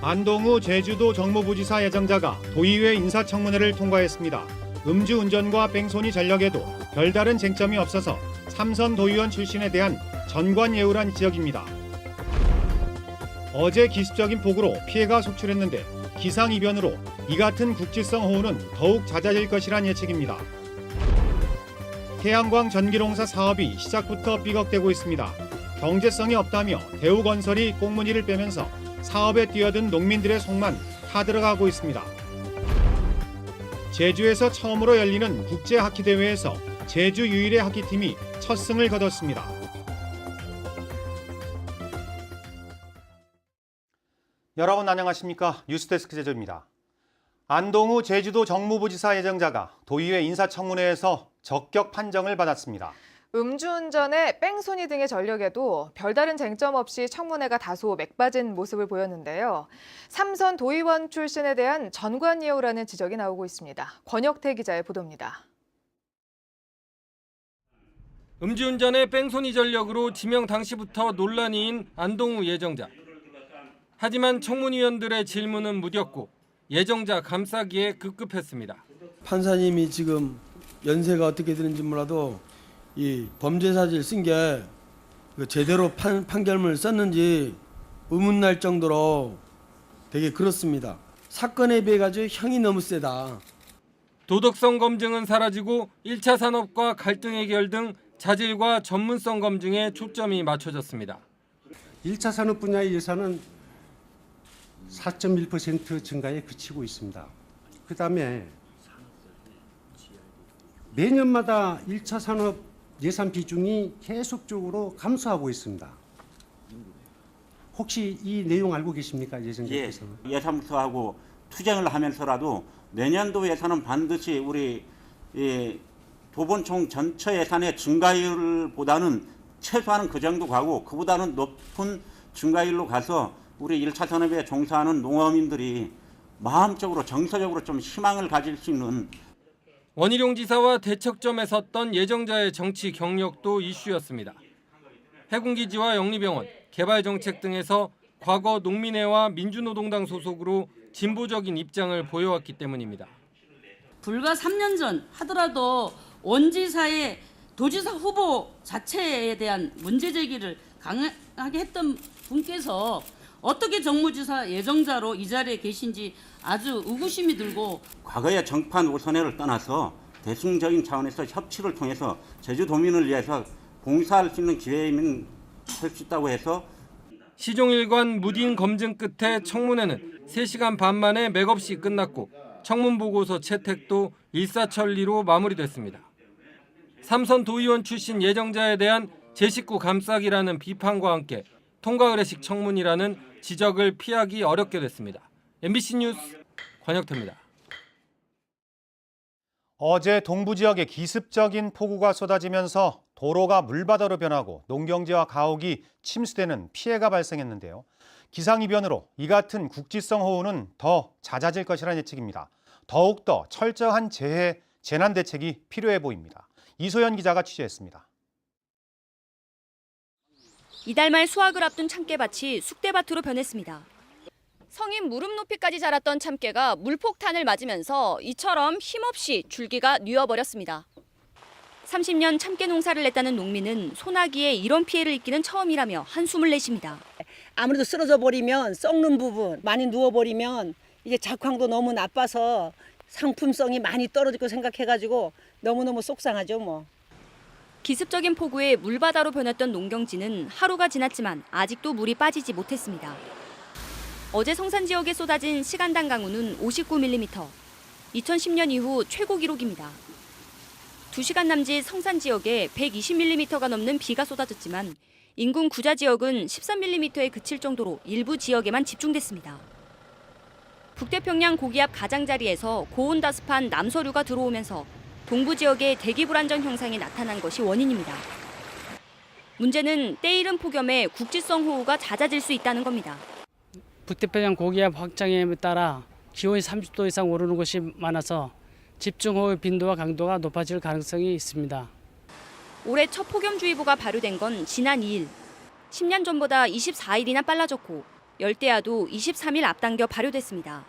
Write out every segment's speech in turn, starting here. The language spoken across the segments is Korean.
안동우 제주도 정무부지사 예정자가 도의회 인사청문회를 통과했습니다. 음주운전과 뺑소니 전력에도 별다른 쟁점이 없어서 삼선 도의원 출신에 대한 전관예우란 지적입니다. 어제 기습적인 폭우로 피해가 속출했는데 기상이변으로 이 같은 국지성 호우는 더욱 잦아질 것이란 예측입니다. 태양광 전기농사 사업이 시작부터 삐걱대고 있습니다. 경제성이 없다며 대우건설이 꽁무니를 빼면서 사업에 뛰어든 농민들의 속만 타들어가고 있습니다. 제주에서 처음으로 열리는 국제하키대회에서 제주 유일의 하키팀이 첫 승을 거뒀습니다. 여러분 안녕하십니까? 뉴스데스크 제주입니다. 안동우 제주도 정무부지사 예정자가 도의회 인사청문회에서 적격 판정을 받았습니다. 음주운전에 뺑소니 등의 전력에도 별다른 쟁점 없이 청문회가 다소 맥빠진 모습을 보였는데요. 삼선 도의원 출신에 대한 전관예우라는 지적이 나오고 있습니다. 권혁태 기자의 보도입니다. 음주운전의 뺑소니 전력으로 지명 당시부터 논란인 안동우 예정자. 하지만 청문위원들의 질문은 무뎠고 예정자 감싸기에 급급했습니다. 판사님이 지금 연세가 어떻게 되는지 몰라도 이 범죄 사실 쓴 게 제대로 판결문을 썼는지 의문날 정도로 되게 그렇습니다. 사건에 비해 가지고 형이 너무 세다. 도덕성 검증은 사라지고 1차 산업과 갈등 해결 등 자질과 전문성 검증에 초점이 맞춰졌습니다. 1차 산업 분야의 예산은 4.1% 증가에 그치고 있습니다. 그다음에 매년마다 1차 산업 예산 비중이 계속적으로 감소하고 있습니다. 혹시 이 내용 알고 계십니까, 예정자께서? 예, 예산부터하고 투쟁을 하면서라도 내년도 예산은 반드시 우리 도본총 전체 예산의 증가율보다는 최소한은 그 정도 가고 그보다는 높은 증가율로 가서 우리 1차 산업에 종사하는 농어민들이 마음적으로 정서적으로 좀 희망을 가질 수 있는. 원희룡 지사와 대척점에 섰던 예정자의 정치 경력도 이슈였습니다. 해군기지와 영리병원, 개발정책 등에서 과거 농민회와 민주노동당 소속으로 진보적인 입장을 보여왔기 때문입니다. 불과 3년 전 하더라도 원지사의 도지사 후보 자체에 대한 문제 제기를 강하게 했던 분께서 어떻게 정무지사 예정자로 이 자리에 계신지 아주 의구심이 들고, 과거의 정판 우선회를 떠나서 대승적인 차원에서 협치를 통해서 제주도민을 위해서 봉사할 수 있는 기회는 할 수 있다고 해서 시종일관 무딘 검증 끝에 청문회는 3시간 반 만에 맥없이 끝났고 청문보고서 채택도 일사천리로 마무리됐습니다. 삼선 도의원 출신 예정자에 대한 제 식구 감싸기라는 비판과 함께 통과 의례식 청문이라는 지적을 피하기 어렵게 됐습니다. MBC 뉴스 권혁태입니다. 어제 동부 지역에 기습적인 폭우가 쏟아지면서 도로가 물바다로 변하고 농경지와 가옥이 침수되는 피해가 발생했는데요. 기상이변으로 이 같은 국지성 호우는 더 잦아질 것이라는 예측입니다. 더욱더 철저한 재난 대책이 필요해 보입니다. 이소연 기자가 취재했습니다. 이달 말 수확을 앞둔 참깨밭이 쑥대밭으로 변했습니다. 성인 무릎 높이까지 자랐던 참깨가 물폭탄을 맞으면서 이처럼 힘없이 줄기가 뉘어버렸습니다. 30년 참깨 농사를 냈다는 농민은 소나기에 이런 피해를 입기는 처음이라며 한숨을 내쉽니다. 아무래도 쓰러져 버리면 썩는 부분, 많이 누워버리면 이게 작황도 너무 나빠서 상품성이 많이 떨어질 거 생각해가지고 너무너무 속상하죠 뭐. 기습적인 폭우에 물바다로 변했던 농경지는 하루가 지났지만 아직도 물이 빠지지 못했습니다. 어제 성산 지역에 쏟아진 시간당 강우는 59mm, 2010년 이후 최고 기록입니다. 2시간 남짓 성산 지역에 120mm가 넘는 비가 쏟아졌지만 인근 구자 지역은 13mm에 그칠 정도로 일부 지역에만 집중됐습니다. 북태평양 고기압 가장자리에서 고온다습한 남서류가 들어오면서 동부 지역에 대기 불안정 현상이 나타난 것이 원인입니다. 문제는 때이른 폭염에 국지성 호우가 잦아질 수 있다는 겁니다. 북태평양 고기압 확장에 따라 기온이 30도 이상 오르는 곳이 많아서 집중호우의 빈도와 강도가 높아질 가능성이 있습니다. 올해 첫 폭염주의보가 발효된 건 지난 2일. 10년 전보다 24일이나 빨라졌고 열대야도 23일 앞당겨 발효됐습니다.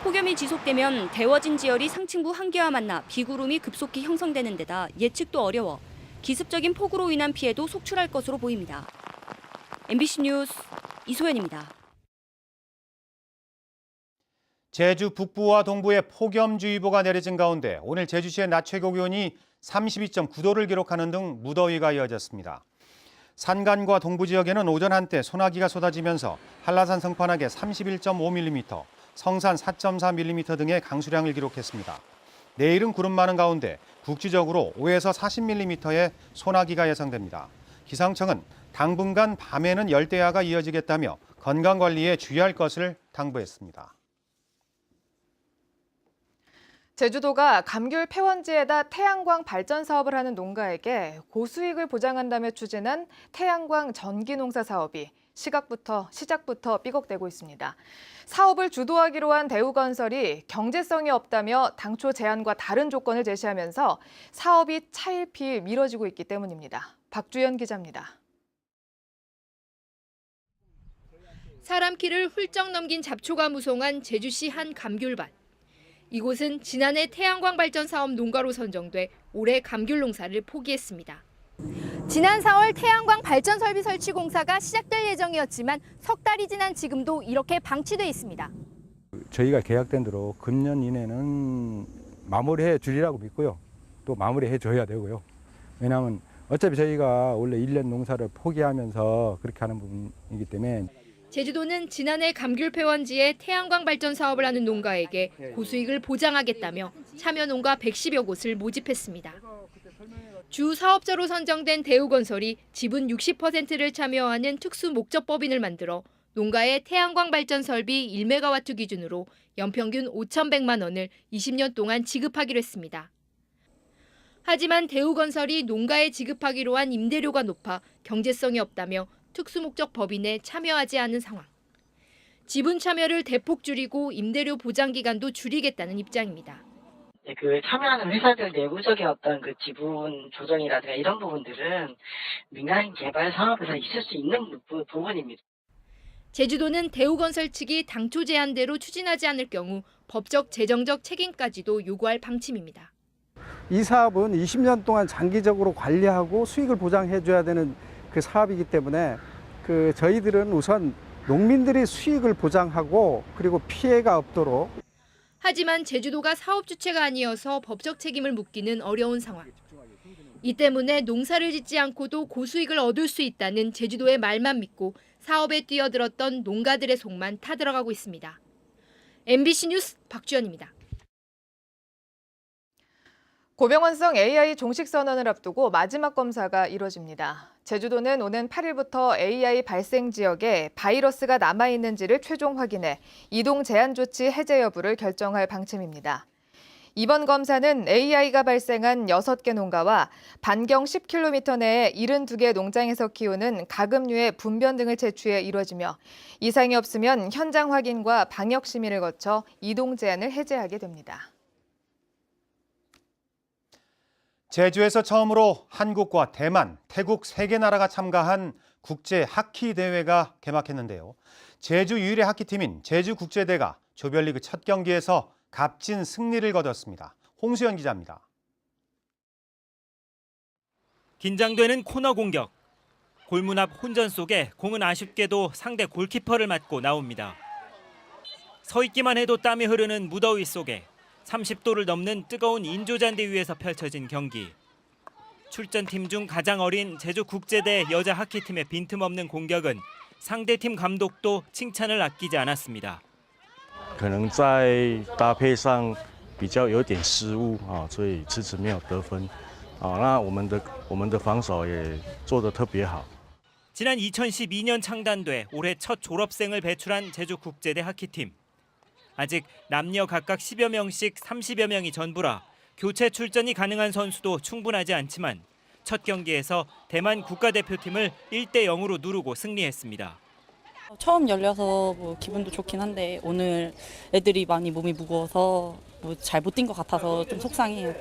폭염이 지속되면 데워진 지열이 상층부 한계와 만나 비구름이 급속히 형성되는 데다 예측도 어려워 기습적인 폭우로 인한 피해도 속출할 것으로 보입니다. MBC 뉴스 이소연입니다. 제주 북부와 동부에 폭염주의보가 내려진 가운데 오늘 제주시의 낮 최고 기온이 32.9도를 기록하는 등 무더위가 이어졌습니다. 산간과 동부 지역에는 오전 한때 소나기가 쏟아지면서 한라산 성판악에 31.5mm, 성산 4.4mm 등의 강수량을 기록했습니다. 내일은 구름 많은 가운데 국지적으로 5에서 40mm의 소나기가 예상됩니다. 기상청은 당분간 밤에는 열대야가 이어지겠다며 건강관리에 주의할 것을 당부했습니다. 제주도가 감귤 폐원지에다 태양광 발전 사업을 하는 농가에게 고수익을 보장한다며 추진한 태양광 전기농사 사업이 시작부터 삐걱대고 있습니다. 사업을 주도하기로 한 대우건설이 경제성이 없다며 당초 제안과 다른 조건을 제시하면서 사업이 차일피일 미뤄지고 있기 때문입니다. 박주연 기자입니다. 사람 키를 훌쩍 넘긴 잡초가 무성한 제주시 한 감귤밭. 이곳은 지난해 태양광 발전 사업 농가로 선정돼 올해 감귤 농사를 포기했습니다. 지난 4월 태양광 발전 설비 설치 공사가 시작될 예정이었지만 석 달이 지난 지금도 이렇게 방치돼 있습니다. 저희가 계약된 대로 금년 이내는 마무리해 주리라고 믿고요. 또 마무리해 줘야 되고요. 왜냐하면 어차피 저희가 원래 1년 농사를 포기하면서 그렇게 하는 부분이기 때문에 제주도는 지난해 감귤 폐원지에 태양광 발전 사업을 하는 농가에게 고수익을 보장하겠다며 참여 농가 110여 곳을 모집했습니다. 주 사업자로 선정된 대우건설이 지분 60%를 참여하는 특수 목적법인을 만들어 농가의 태양광 발전 설비 1메가와트 기준으로 연평균 5,100만 원을 20년 동안 지급하기로 했습니다. 하지만 대우건설이 농가에 지급하기로 한 임대료가 높아 경제성이 없다며 특수목적 법인에 참여하지 않은 상황. 지분 참여를 대폭 줄이고 임대료 보장 기간도 줄이겠다는 입장입니다. 그 참여하는 회사들 내부적인 어떤 그 지분 조정이라든가 이런 부분들은 민간 개발 사업에서 있을 수 있는 부분입니다. 제주도는 대우건설 측이 당초 제안대로 추진하지 않을 경우 법적 재정적 책임까지도 요구할 방침입니다. 이 사업은 20년 동안 장기적으로 관리하고 수익을 보장해 줘야 되는 그 사업이기 때문에 저희들은 우선 농민들이 수익을 보장하고 그리고 피해가 없도록. 하지만 제주도가 사업 주체가 아니어서 법적 책임을 묻기는 어려운 상황. 이 때문에 농사를 짓지 않고도 고수익을 얻을 수 있다는 제주도의 말만 믿고 사업에 뛰어들었던 농가들의 속만 타들어가고 있습니다. MBC 뉴스 박주연입니다. 고병원성 AI 종식 선언을 앞두고 마지막 검사가 이뤄집니다. 제주도는 오는 8일부터 AI 발생 지역에 바이러스가 남아있는지를 최종 확인해 이동 제한 조치 해제 여부를 결정할 방침입니다. 이번 검사는 AI가 발생한 6개 농가와 반경 10km 내에 72개 농장에서 키우는 가금류의 분변 등을 채취해 이뤄지며 이상이 없으면 현장 확인과 방역 심의를 거쳐 이동 제한을 해제하게 됩니다. 제주에서 처음으로 한국과 대만, 태국 3개 나라가 참가한 국제 하키 대회가 개막했는데요. 제주 유일의 하키팀인 제주국제대가 조별리그 첫 경기에서 값진 승리를 거뒀습니다. 홍수연 기자입니다. 긴장되는 코너 공격. 골문 앞 혼전 속에 공은 아쉽게도 상대 골키퍼를 맞고 나옵니다. 서 있기만 해도 땀이 흐르는 무더위 속에 30도를 넘는 뜨거운 인조잔디 위에서 펼쳐진 경기. 출전팀 중 가장 어린 제주국제대 여자 하키팀의 빈틈없는 공격은 상대팀 감독도 칭찬을 아끼지 않았습니다. 可能在搭配上比较有点失误所以迟迟没有得分那我们的防守也做得特别好 지난 2012년 창단돼 올해 첫 졸업생을 배출한 제주국제대 하키팀. 아직 남녀 각각 10여 명씩 30여 명이 전부라 교체 출전이 가능한 선수도 충분하지 않지만 첫 경기에서 대만 국가대표팀을 1대0으로 누르고 승리했습니다. 처음 열려서 기분도 좋긴 한데 오늘 애들이 많이 몸이 무거워서 잘 못 뛴 것 같아서 좀 속상해요.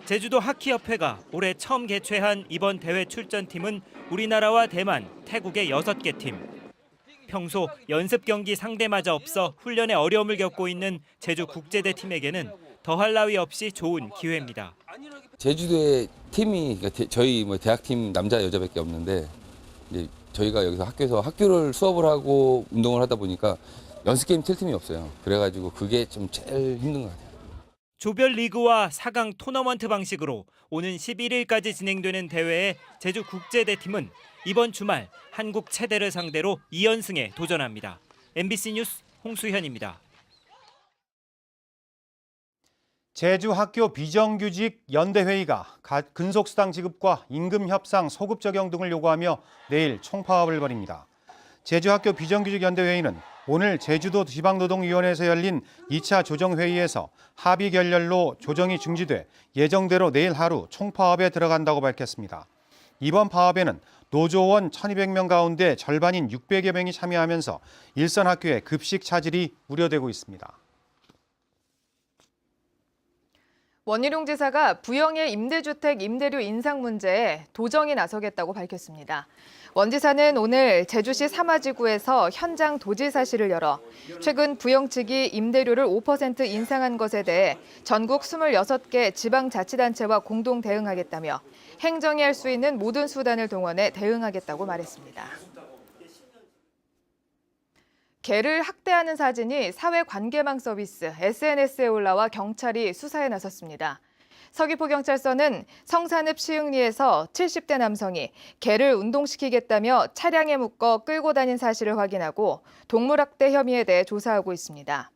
제주도 하키협회가 올해 처음 개최한 이번 대회 출전팀은 우리나라와 대만, 태국의 6개 팀. 평소 연습 경기 상대마저 없어 훈련에 어려움을 겪고 있는 제주국제대 팀에게는 더할 나위 없이 좋은 기회입니다. 제주도의 팀이 저희 대학팀 남자 여자밖에 없는데 이제 저희가 여기서 학교에서 학교를 수업을 하고 운동을 하다 보니까 연습 게임 칠 팀이 없어요. 그래가지고 그게 좀 제일 힘든 것 같아요. 조별 리그와 4강 토너먼트 방식으로 오는 11일까지 진행되는 대회에 제주국제대 팀은 이번 주말 한국 체대를 상대로 2연승에 도전합니다. MBC 뉴스 홍수현입니다. 제주학교 비정규직 연대회의가 근속수당 지급과 임금 협상, 소급 적용 등을 요구하며 내일 총파업을 벌입니다. 제주학교 비정규직 연대회의는 오늘 제주도 지방노동위원회에서 열린 2차 조정회의에서 합의 결렬로 조정이 중지돼 예정대로 내일 하루 총파업에 들어간다고 밝혔습니다. 이번 파업에는 노조원 1,200명 가운데 절반인 600여 명이 참여하면서 일선 학교의 급식 차질이 우려되고 있습니다. 원희룡 지사가 부영의 임대주택 임대료 인상 문제에 도정에 나서겠다고 밝혔습니다. 원 지사는 오늘 제주시 사마지구에서 현장 도지사실을 열어 최근 부영 측이 임대료를 5% 인상한 것에 대해 전국 26개 지방자치단체와 공동 대응하겠다며 행정이 할 수 있는 모든 수단을 동원해 대응하겠다고 말했습니다. 개를 학대하는 사진이 사회관계망 서비스 SNS에 올라와 경찰이 수사에 나섰습니다. 서귀포경찰서는 성산읍 시흥리에서 70대 남성이 개를 운동시키겠다며 차량에 묶어 끌고 다닌 사실을 확인하고 동물학대 혐의에 대해 조사하고 있습니다.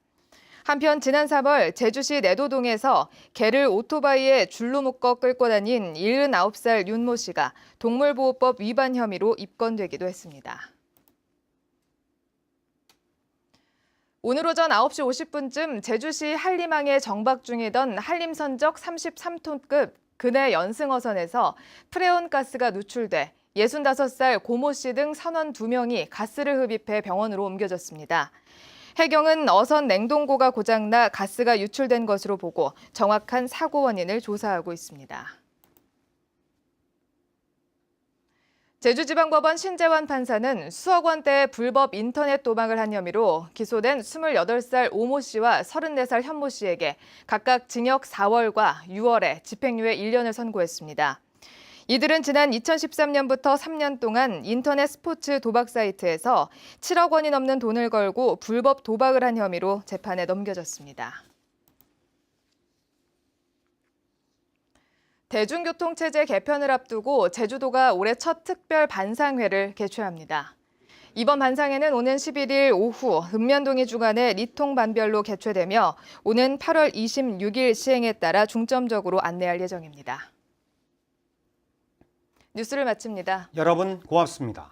한편 지난 3월 제주시 내도동에서 개를 오토바이에 줄로 묶어 끌고 다닌 79살 윤모 씨가 동물보호법 위반 혐의로 입건되기도 했습니다. 오늘 오전 9시 50분쯤 제주시 한림항에 정박 중이던 한림선적 33톤급 근해 연승어선에서 프레온 가스가 누출돼 65살 고모 씨 등 선원 2명이 가스를 흡입해 병원으로 옮겨졌습니다. 해경은 어선 냉동고가 고장나 가스가 유출된 것으로 보고 정확한 사고 원인을 조사하고 있습니다. 제주지방법원 신재환 판사는 수억 원대의 불법 인터넷 도박을 한 혐의로 기소된 28살 오모 씨와 34살 현모 씨에게 각각 징역 4월과 6월에 집행유예 1년을 선고했습니다. 이들은 지난 2013년부터 3년 동안 인터넷 스포츠 도박 사이트에서 7억 원이 넘는 돈을 걸고 불법 도박을 한 혐의로 재판에 넘겨졌습니다. 대중교통체제 개편을 앞두고 제주도가 올해 첫 특별 반상회를 개최합니다. 이번 반상회는 오는 11일 오후 읍면동이 주관해 리통반별로 개최되며 오는 8월 26일 시행에 따라 중점적으로 안내할 예정입니다. 뉴스를 마칩니다. 여러분 고맙습니다.